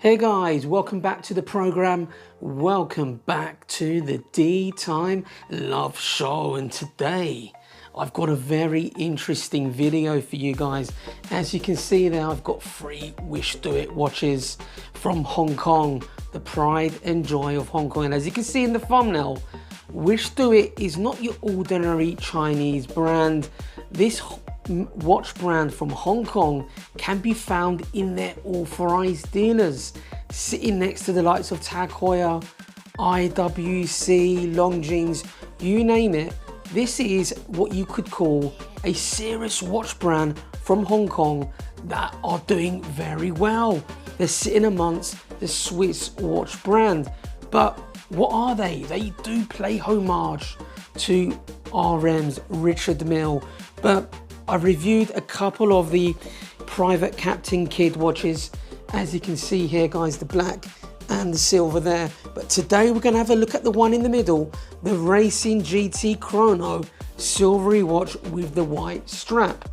Hey guys, welcome back to the program. Welcome back to the DeeTimeLove show, and today I've got a very interesting video for you guys. As you can see there, I've got 3 Wishdoit watches from Hong Kong, the pride and joy of Hong Kong. And as you can see in the thumbnail, Wishdoit is not your ordinary Chinese brand. This watch brand from Hong Kong can be found in their authorized dealers, sitting next to the likes of Tag Heuer, IWC, Longines, you name it. This is what you could call a serious watch brand from Hong Kong that are doing very well. They're sitting amongst the Swiss watch brand. But what are they? They do play homage to RM's Richard Mille, but I've reviewed a couple of the Private Captain Kid watches, as you can see here guys, the black and the silver there. But today we're going to have a look at the one in the middle, the Racing GT Chrono silvery watch with the white strap.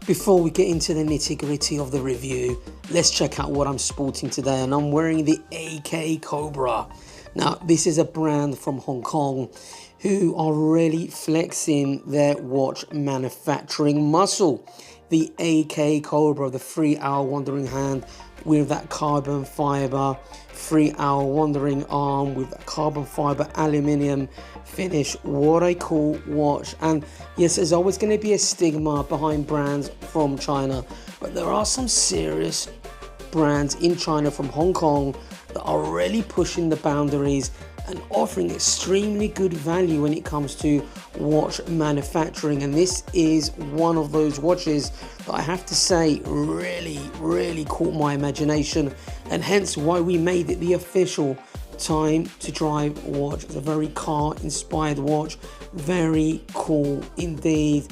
Before we get into the nitty-gritty of the review, let's check out what I'm sporting today, and I'm wearing the AK Cobra. Now this is a brand from Hong Kong who are really flexing their watch manufacturing muscle. The AK Cobra, the 3-hour wandering hand with that carbon fiber, 3-hour wandering arm with that carbon fiber aluminium finish. What a cool watch. And yes, there's always going to be a stigma behind brands from China, but there are some serious brands in China from Hong Kong that are really pushing the boundaries and offering extremely good value when it comes to watch manufacturing. And this is one of those watches that I have to say really caught my imagination, and hence why we made it the official Time to Drive watch. It's a very car inspired watch, very cool indeed.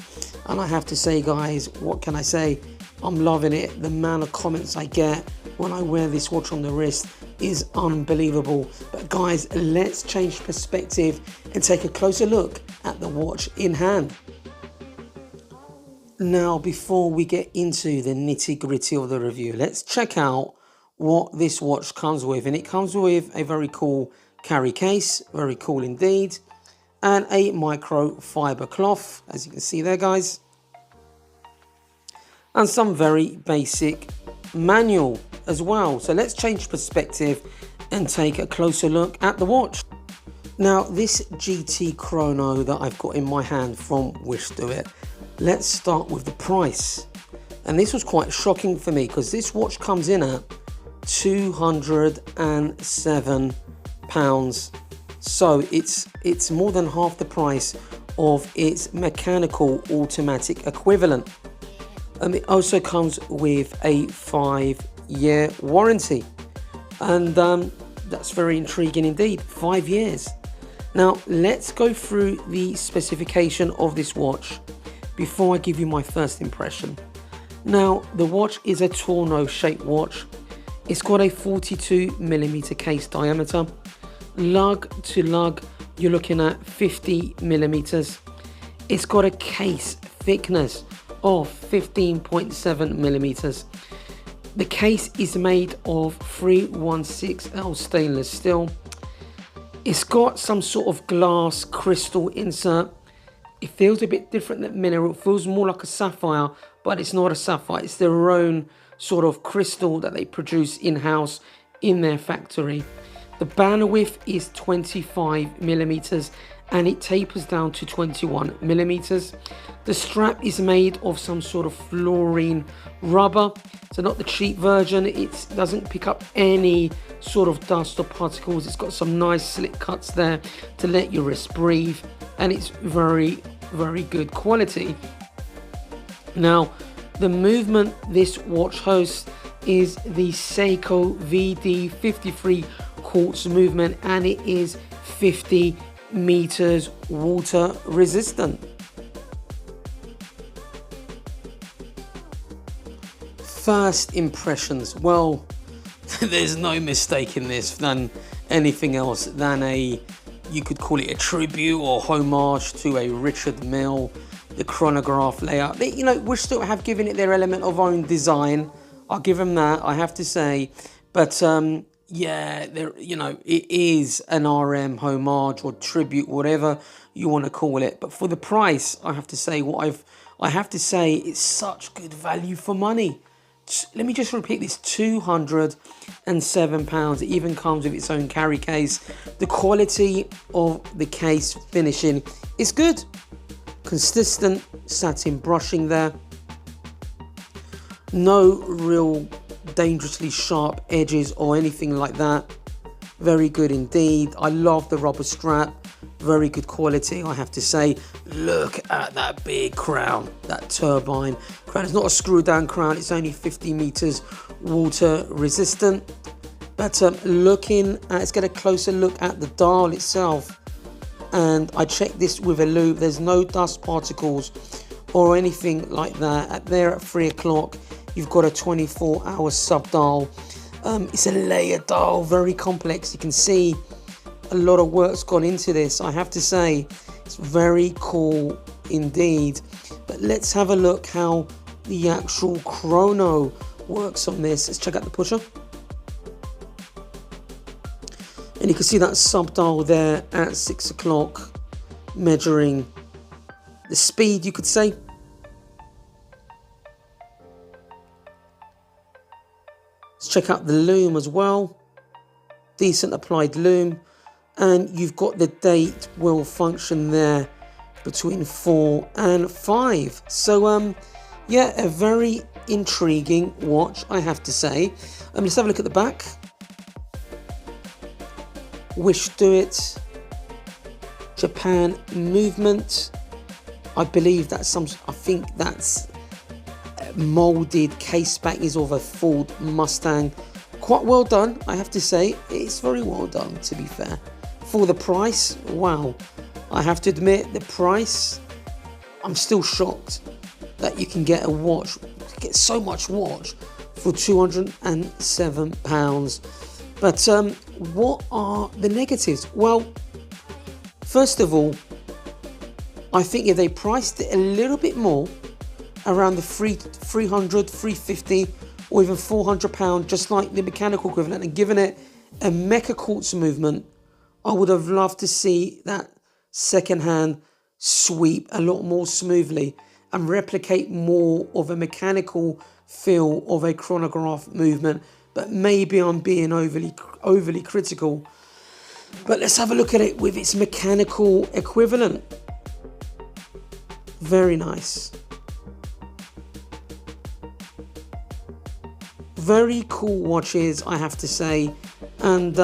And I have to say guys, what can I say, I'm loving it. The amount of comments I get when I wear this watch on the wrist is unbelievable. But guys, let's change perspective and take a closer look at the watch in hand. Now, before we get into the nitty-gritty of the review, let's check out what this watch comes with. And it comes with a very cool carry case, very cool indeed, and a microfiber cloth, as you can see there guys, and some very basic manual as well. So let's change perspective and take a closer look at the watch. Now this GT Chrono that I've got in my hand from Wishdoit, let's start with the price. And this was quite shocking for me because this watch comes in at £207. So it's more than half the price of its mechanical automatic equivalent. It also comes with a 5-year warranty, and that's very intriguing indeed. 5 years. Now let's go through the specification of this watch before I give you my first impression. Now the watch is a torno shaped watch. It's got a 42mm case diameter. Lug to lug you're looking at 50mm. It's got a case thickness of 15.7mm. The case is made of 316L stainless steel. It's got some sort of glass crystal insert. It feels a bit different than mineral. It feels more like a sapphire, but it's not a sapphire. It's their own sort of crystal that they produce in-house in their factory. The band width is 25mm and it tapers down to 21mm. The strap is made of some sort of fluorine rubber, so not the cheap version. It doesn't pick up any sort of dust or particles. It's got some nice slick cuts there to let your wrist breathe, and it's very good quality. Now the movement this watch hosts is the Seiko VD53 quartz movement, and it is 50 meters water resistant. First impressions, well, there's no mistaking this than anything else than you could call it a tribute or homage to a Richard Mille. The chronograph layout, you know, Wishdoit have given it their element of own design. I'll give them that, I have to say. But yeah, there, you know, it is an RM homage or tribute, whatever you want to call it. But for the price, I have to say I have to say it's such good value for money. Let me just repeat this, £207. It even comes with its own carry case. The quality of the case finishing is good. Consistent satin brushing there. No real dangerously sharp edges or anything like that. Very good indeed. I love the rubber strap. Very good quality, I have to say. Look at that big crown, that turbine crown. It's not a screw down crown, it's only 50 meters water resistant. But let's get a closer look at the dial itself. And I checked this with a loupe. There's no dust particles or anything like that. There at 3 o'clock, you've got a 24-hour sub dial. It's a layered dial, very complex. You can see a lot of work's gone into this. I have to say, it's very cool indeed. But let's have a look how the actual chrono works on this. Let's check out the pusher. And you can see that sub dial there at 6 o'clock, measuring the speed, you could say. Let's check out the loom as well. Decent applied loom. And you've got the date will function there between 4 and 5. So yeah, a very intriguing watch, I have to say. Let's have a look at the back. Wishdoit, Japan movement. I believe that's I think that's molded case back is of a Ford Mustang. Quite well done, I have to say. It's very well done, to be fair. For the price, wow. I have to admit, the price, I'm still shocked that you can get a watch, get so much watch for £207. But what are the negatives? Well, first of all, I think if they priced it a little bit more, around the 300, 350, or even £400, just like the mechanical equivalent, and given it a mecha quartz movement, I would have loved to see that second hand sweep a lot more smoothly and replicate more of a mechanical feel of a chronograph movement. But maybe I'm being overly critical. But let's have a look at it with its mechanical equivalent. Very nice. Very cool watches, I have to say. And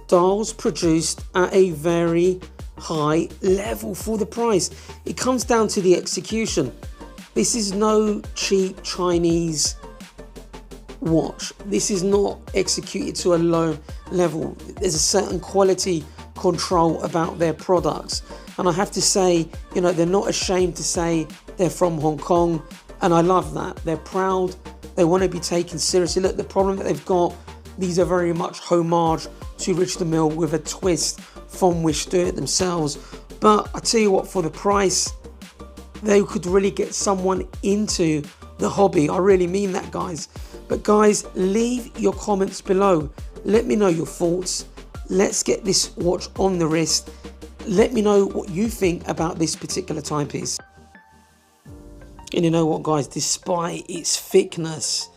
dials produced at a very high level for the price. It comes down to the execution. This is no cheap Chinese watch. This is not executed to a low level. There's a certain quality control about their products. And I have to say, you know, they're not ashamed to say they're from Hong Kong. And I love that. They're proud. They want to be taken seriously. Look, the problem that they've got, these are very much homage to Richard Mille with a twist from Wishdoit themselves. But I tell you what, for the price, they could really get someone into the hobby. I really mean that, guys. But guys, leave your comments below. Let me know your thoughts. Let's get this watch on the wrist. Let me know what you think about this particular timepiece. And you know what, guys, despite its thickness,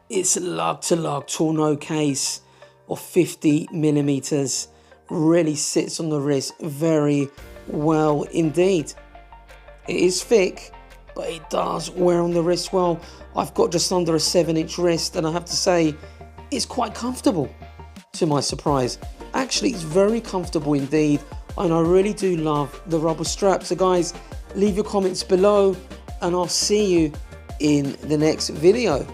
its lug-to-lug tonneau case of 50mm really sits on the wrist very well indeed. It is thick, but it does wear on the wrist well. I've got just under a 7-inch wrist, and I have to say, it's quite comfortable, to my surprise. Actually, it's very comfortable indeed, and I really do love the rubber strap. So guys, leave your comments below, and I'll see you in the next video.